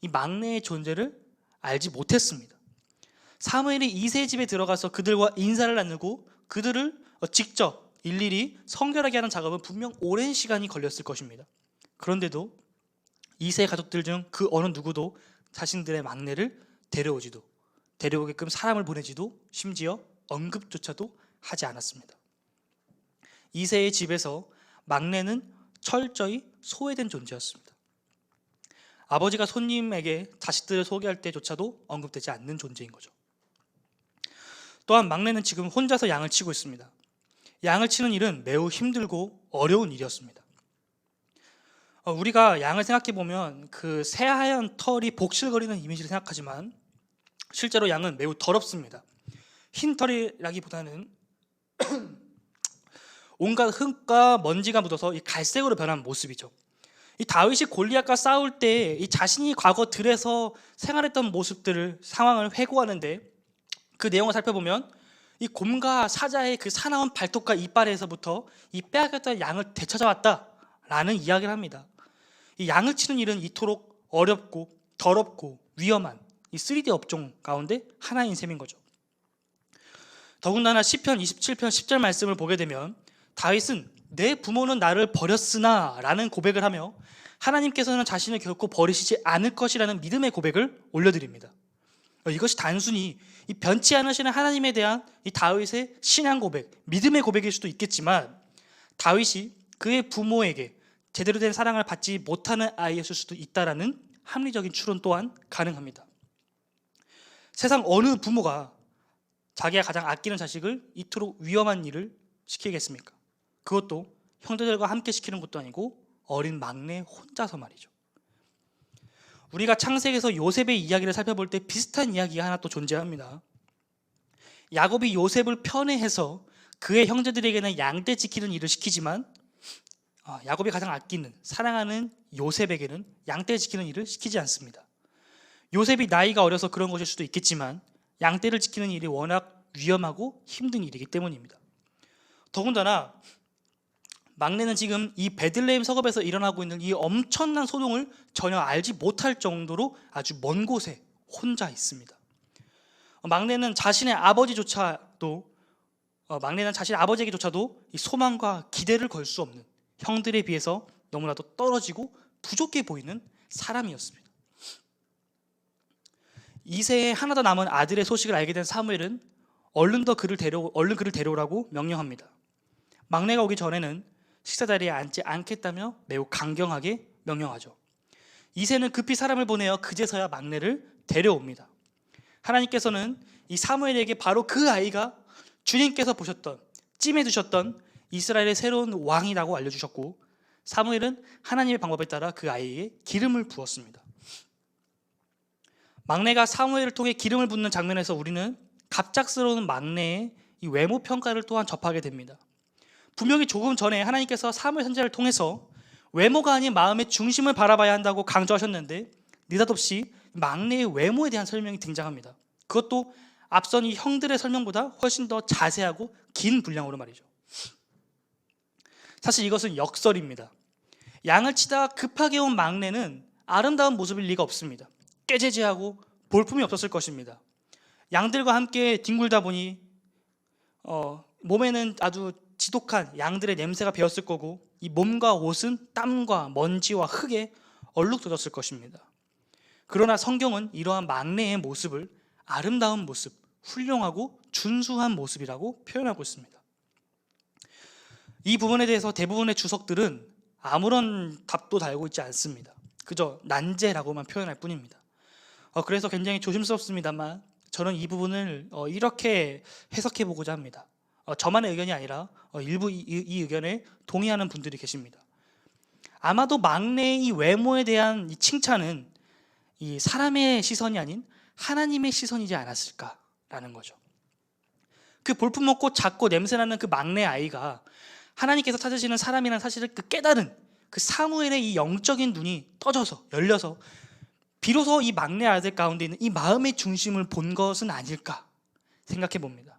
이 막내의 존재를 알지 못했습니다. 사무엘이 이새의 집에 들어가서 그들과 인사를 나누고 그들을 직접 일일이 성결하게 하는 작업은 분명 오랜 시간이 걸렸을 것입니다. 그런데도 이새의 가족들 중 그 어느 누구도 자신들의 막내를 데려오게끔 사람을 보내지도 심지어 언급조차도 하지 않았습니다. 이새의 집에서 막내는 철저히 소외된 존재였습니다. 아버지가 손님에게 자식들을 소개할 때조차도 언급되지 않는 존재인 거죠. 또한 막내는 지금 혼자서 양을 치고 있습니다. 양을 치는 일은 매우 힘들고 어려운 일이었습니다. 우리가 양을 생각해 보면 그 새하얀 털이 복실거리는 이미지를 생각하지만 실제로 양은 매우 더럽습니다. 흰 털이라기보다는 온갖 흙과 먼지가 묻어서 이 갈색으로 변한 모습이죠. 이 다윗이 골리앗과 싸울 때 이 자신이 과거 들에서 생활했던 상황을 회고하는데 그 내용을 살펴보면 이 곰과 사자의 그 사나운 발톱과 이빨에서부터 이 빼앗겼던 양을 되찾아왔다라는 이야기를 합니다. 이 양을 치는 일은 이토록 어렵고 더럽고 위험한 이 3D 업종 가운데 하나인 셈인 거죠. 더군다나 시편 27편 10절 말씀을 보게 되면 다윗은 내 부모는 나를 버렸으나 라는 고백을 하며 하나님께서는 자신을 결코 버리시지 않을 것이라는 믿음의 고백을 올려드립니다. 이것이 단순히 이 변치 않으시는 하나님에 대한 이 다윗의 신앙 고백, 믿음의 고백일 수도 있겠지만 다윗이 그의 부모에게 제대로 된 사랑을 받지 못하는 아이였을 수도 있다라는 합리적인 추론 또한 가능합니다. 세상 어느 부모가 자기가 가장 아끼는 자식을 이토록 위험한 일을 시키겠습니까? 그것도 형제들과 함께 시키는 것도 아니고 어린 막내 혼자서 말이죠. 우리가 창세기에서 요셉의 이야기를 살펴볼 때 비슷한 이야기가 하나 또 존재합니다. 야곱이 요셉을 편애해서 그의 형제들에게는 양떼 지키는 일을 시키지만 야곱이 가장 아끼는 사랑하는 요셉에게는 양떼 지키는 일을 시키지 않습니다. 요셉이 나이가 어려서 그런 것일 수도 있겠지만 양떼를 지키는 일이 워낙 위험하고 힘든 일이기 때문입니다. 더군다나 막내는 지금 이 베들레헴 성읍에서 일어나고 있는 이 엄청난 소동을 전혀 알지 못할 정도로 아주 먼 곳에 혼자 있습니다. 막내는 자신의 아버지에게조차도 이 소망과 기대를 걸 수 없는, 형들에 비해서 너무나도 떨어지고 부족해 보이는 사람이었습니다. 이세에 하나 더 남은 아들의 소식을 알게 된 사무엘은 얼른 그를 데려오라고 명령합니다. 막내가 오기 전에는 식사 자리에 앉지 않겠다며 매우 강경하게 명령하죠. 이세는 급히 사람을 보내어 그제서야 막내를 데려옵니다. 하나님께서는 이 사무엘에게 바로 그 아이가 주님께서 보셨던, 찜해 두셨던 이스라엘의 새로운 왕이라고 알려주셨고, 사무엘은 하나님의 방법에 따라 그 아이에게 기름을 부었습니다. 막내가 사무엘을 통해 기름을 붓는 장면에서 우리는 갑작스러운 막내의 이 외모 평가를 또한 접하게 됩니다. 분명히 조금 전에 하나님께서 사무엘 선지자를 통해서 외모가 아닌 마음의 중심을 바라봐야 한다고 강조하셨는데, 느닷없이 막내의 외모에 대한 설명이 등장합니다. 그것도 앞선 이 형들의 설명보다 훨씬 더 자세하고 긴 분량으로 말이죠. 사실 이것은 역설입니다. 양을 치다 급하게 온 막내는 아름다운 모습일 리가 없습니다. 꾀재재하고 볼품이 없었을 것입니다. 양들과 함께 뒹굴다 보니 몸에는 아주 지독한 양들의 냄새가 배었을 거고, 이 몸과 옷은 땀과 먼지와 흙에 얼룩져졌을 것입니다. 그러나 성경은 이러한 막내의 모습을 아름다운 모습, 훌륭하고 준수한 모습이라고 표현하고 있습니다. 이 부분에 대해서 대부분의 주석들은 아무런 답도 달고 있지 않습니다. 그저 난제라고만 표현할 뿐입니다. 그래서 굉장히 조심스럽습니다만 저는 이 부분을 이렇게 해석해 보고자 합니다. 저만의 의견이 아니라 일부 이 의견에 동의하는 분들이 계십니다. 아마도 막내의 이 외모에 대한 이 칭찬은 이 사람의 시선이 아닌 하나님의 시선이지 않았을까라는 거죠. 그 볼품없고 작고 냄새나는 그 막내 아이가 하나님께서 찾으시는 사람이라는 사실을 깨달은 그 사무엘의 이 영적인 눈이 떠져서 열려서 비로소 이 막내 아들 가운데 있는 이 마음의 중심을 본 것은 아닐까 생각해 봅니다.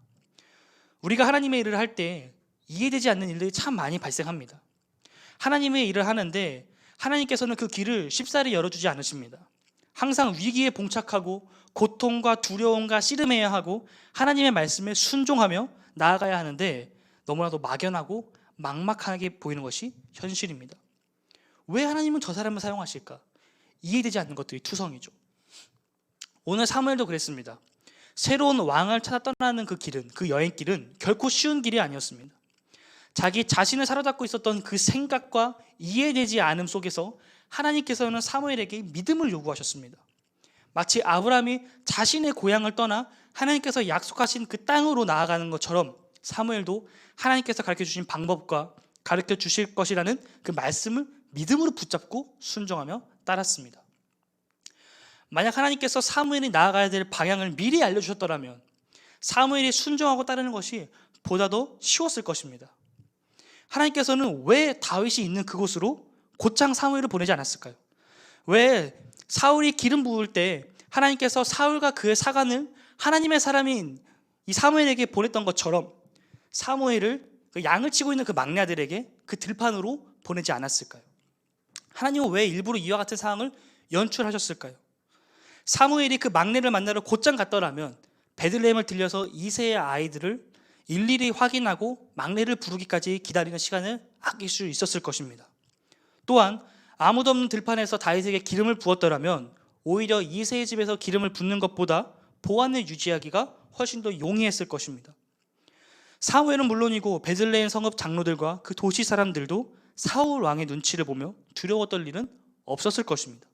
우리가 하나님의 일을 할 때 이해되지 않는 일들이 참 많이 발생합니다. 하나님의 일을 하는데 하나님께서는 그 길을 쉽사리 열어주지 않으십니다. 항상 위기에 봉착하고 고통과 두려움과 씨름해야 하고 하나님의 말씀에 순종하며 나아가야 하는데 너무나도 막연하고 막막하게 보이는 것이 현실입니다. 왜 하나님은 저 사람을 사용하실까? 이해되지 않는 것들이 투성이죠. 오늘 사무엘도 그랬습니다. 새로운 왕을 찾아 떠나는 그 길은, 그 여행길은 결코 쉬운 길이 아니었습니다. 자기 자신을 사로잡고 있었던 그 생각과 이해되지 않음 속에서 하나님께서는 사무엘에게 믿음을 요구하셨습니다. 마치 아브라함이 자신의 고향을 떠나 하나님께서 약속하신 그 땅으로 나아가는 것처럼 사무엘도 하나님께서 가르쳐 주신 방법과 가르쳐 주실 것이라는 그 말씀을 믿음으로 붙잡고 순종하며 따랐습니다. 만약 하나님께서 사무엘이 나아가야 될 방향을 미리 알려주셨더라면 사무엘이 순종하고 따르는 것이 보다 더 쉬웠을 것입니다. 하나님께서는 왜 다윗이 있는 그곳으로 곧장 사무엘을 보내지 않았을까요? 왜 사울이 기름 부을 때 하나님께서 사울과 그의 사관을 하나님의 사람인 이 사무엘에게 보냈던 것처럼 사무엘을 그 양을 치고 있는 그 막내 아들에게 그 들판으로 보내지 않았을까요? 하나님은 왜 일부러 이와 같은 상황을 연출하셨을까요? 사무엘이 그 막내를 만나러 곧장 갔더라면 베들레헴을 들려서 이세의 아이들을 일일이 확인하고 막내를 부르기까지 기다리는 시간을 아낄 수 있었을 것입니다. 또한 아무도 없는 들판에서 다윗에게 기름을 부었더라면 오히려 이세의 집에서 기름을 붓는 것보다 보안을 유지하기가 훨씬 더 용이했을 것입니다. 사무엘은 물론이고 베들레헴 성읍 장로들과 그 도시 사람들도 사울 왕의 눈치를 보며 두려워 떨 일은 없었을 것입니다.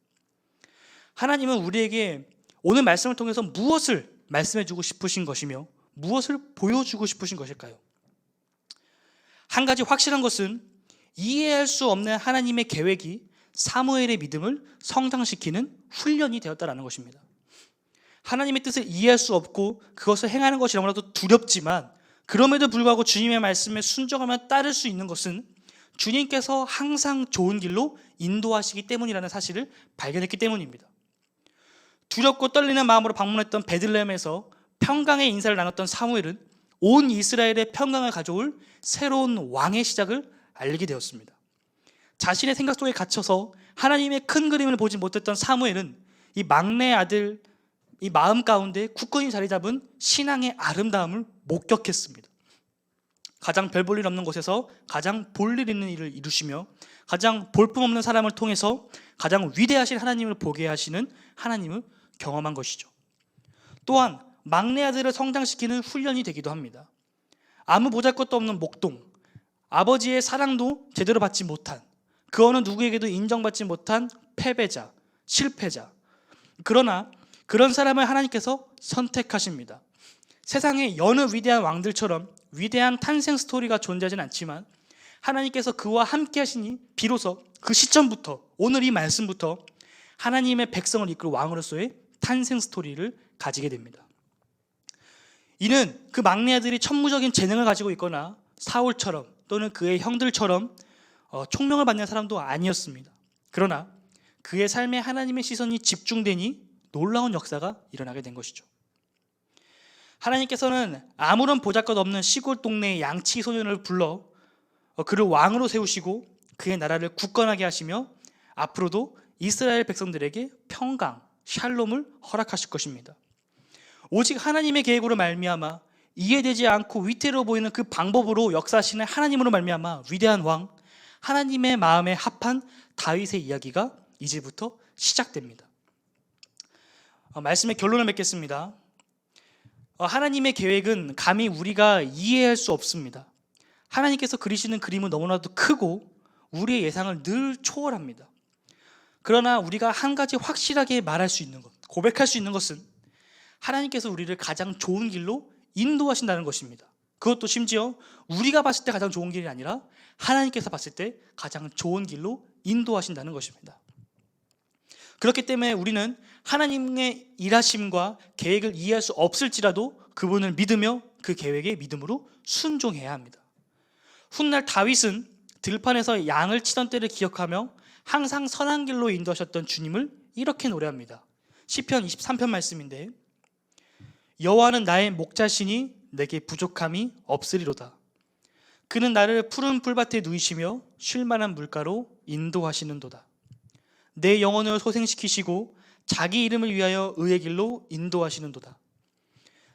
하나님은 우리에게 오늘 말씀을 통해서 무엇을 말씀해주고 싶으신 것이며 무엇을 보여주고 싶으신 것일까요? 한 가지 확실한 것은 이해할 수 없는 하나님의 계획이 사무엘의 믿음을 성장시키는 훈련이 되었다는 것입니다. 하나님의 뜻을 이해할 수 없고 그것을 행하는 것이 너무나도 두렵지만 그럼에도 불구하고 주님의 말씀에 순종하며 따를 수 있는 것은 주님께서 항상 좋은 길로 인도하시기 때문이라는 사실을 발견했기 때문입니다. 두렵고 떨리는 마음으로 방문했던 베들레헴에서 평강의 인사를 나눴던 사무엘은 온 이스라엘의 평강을 가져올 새로운 왕의 시작을 알게 되었습니다. 자신의 생각 속에 갇혀서 하나님의 큰 그림을 보지 못했던 사무엘은 이 막내 아들 이 마음 가운데 굳건히 자리 잡은 신앙의 아름다움을 목격했습니다. 가장 별 볼 일 없는 곳에서 가장 볼 일 있는 일을 이루시며 가장 볼품없는 사람을 통해서 가장 위대하신 하나님을 보게 하시는 하나님을 경험한 것이죠. 또한 막내 아들을 성장시키는 훈련이 되기도 합니다. 아무 보잘것도 없는 목동, 아버지의 사랑도 제대로 받지 못한, 그 어느 누구에게도 인정받지 못한 패배자, 실패자. 그러나 그런 사람을 하나님께서 선택하십니다. 세상의 여느 위대한 왕들처럼 위대한 탄생 스토리가 존재하진 않지만 하나님께서 그와 함께 하시니 비로소 그 시점부터, 오늘 이 말씀부터 하나님의 백성을 이끌 왕으로서의 탄생 스토리를 가지게 됩니다. 이는 그 막내 아들이 천무적인 재능을 가지고 있거나 사울처럼 또는 그의 형들처럼 총명을 받는 사람도 아니었습니다. 그러나 그의 삶에 하나님의 시선이 집중되니 놀라운 역사가 일어나게 된 것이죠. 하나님께서는 아무런 보잘것 없는 시골 동네의 양치 소년을 불러 그를 왕으로 세우시고 그의 나라를 굳건하게 하시며 앞으로도 이스라엘 백성들에게 평강, 샬롬을 허락하실 것입니다. 오직 하나님의 계획으로 말미암아 이해되지 않고 위태로워 보이는 그 방법으로 역사하시는 하나님으로 말미암아 위대한 왕, 하나님의 마음에 합한 다윗의 이야기가 이제부터 시작됩니다. 말씀의 결론을 맺겠습니다. 하나님의 계획은 감히 우리가 이해할 수 없습니다. 하나님께서 그리시는 그림은 너무나도 크고 우리의 예상을 늘 초월합니다. 그러나 우리가 한 가지 확실하게 말할 수 있는 것, 고백할 수 있는 것은 하나님께서 우리를 가장 좋은 길로 인도하신다는 것입니다. 그것도 심지어 우리가 봤을 때 가장 좋은 길이 아니라 하나님께서 봤을 때 가장 좋은 길로 인도하신다는 것입니다. 그렇기 때문에 우리는 하나님의 일하심과 계획을 이해할 수 없을지라도 그분을 믿으며 그 계획에 믿음으로 순종해야 합니다. 훗날 다윗은 들판에서 양을 치던 때를 기억하며 항상 선한 길로 인도하셨던 주님을 이렇게 노래합니다. 시편 23편 말씀인데, 여호와는 나의 목자시니 내게 부족함이 없으리로다. 그는 나를 푸른 풀밭에 누이시며 쉴만한 물가로 인도하시는도다. 내 영혼을 소생시키시고 자기 이름을 위하여 의의 길로 인도하시는도다.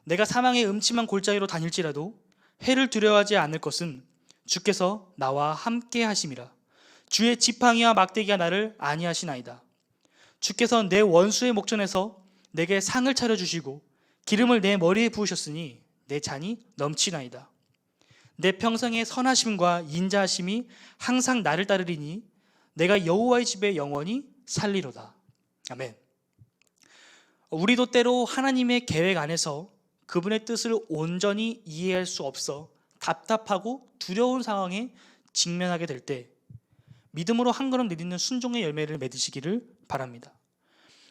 내가 사망의 음침한 골짜기로 다닐지라도 해를 두려워하지 않을 것은 주께서 나와 함께 하심이라. 주의 지팡이와 막대기가 나를 안위하시나이다. 주께서 내 원수의 목전에서 내게 상을 차려주시고 기름을 내 머리에 부으셨으니 내 잔이 넘치나이다. 내 평생의 선하심과 인자하심이 항상 나를 따르리니 내가 여호와의 집에 영원히 살리로다. 아멘. 우리도 때로 하나님의 계획 안에서 그분의 뜻을 온전히 이해할 수 없어 답답하고 두려운 상황에 직면하게 될 때 믿음으로 한 걸음 내딛는 순종의 열매를 맺으시기를 바랍니다.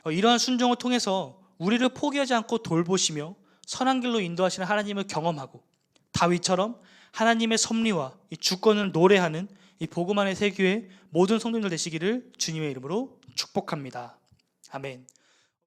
이러한 순종을 통해서 우리를 포기하지 않고 돌보시며 선한 길로 인도하시는 하나님을 경험하고 다윗처럼 하나님의 섭리와 이 주권을 노래하는 이 복음 안의 세교의 모든 성도님들 되시기를 주님의 이름으로 축복합니다. 아멘.